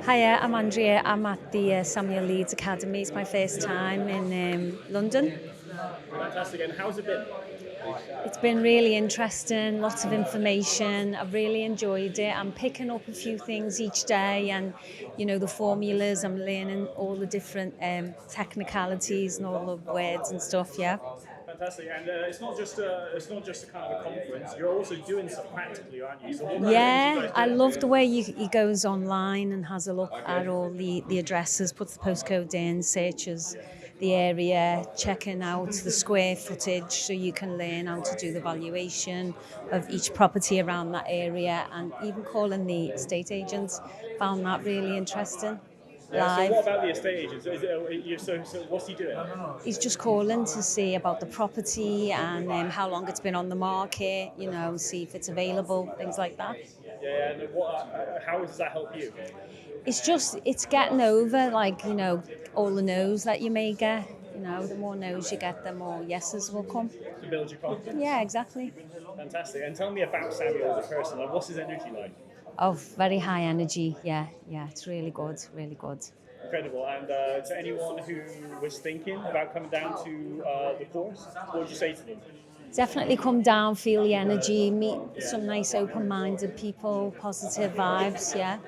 Hiya, I'm Andrea. I'm at the Samuel Leeds Academy. It's my first time in London. Fantastic. And how's it been? It's been really interesting, lots of information. I've really enjoyed it. I'm picking up a few things each day and, the formulas. I'm learning all the different technicalities and all the words and stuff, yeah. Fantastic. And it's not just a kind of a conference. You're also doing stuff practically, aren't you? So what kind of things are you Yeah, guys I doing? love the way he goes online and has a look at all the addresses, puts the postcode in, searches the area, checking out the square footage so you can learn how to do the valuation of each property around that area, and even calling the estate agents. Found that really interesting. Yeah. So what Live. about the estate agents? So what's he doing? He's just calling to see about the property and how long it's been on the market, see if it's available, things like that. Yeah. And how does that help you It's getting over, like, all the no's that you may get. The more no's you get, the more yeses will come. to build your confidence? Yeah, exactly. Fantastic. And tell me about Samuel as a person. Like, what's his energy like? Oh, very high energy. Yeah, it's really good, really good. Incredible. And to anyone who was thinking about coming down to the course, what would you say to them? Definitely come down, feel the energy, meet some nice open-minded people, positive vibes, yeah.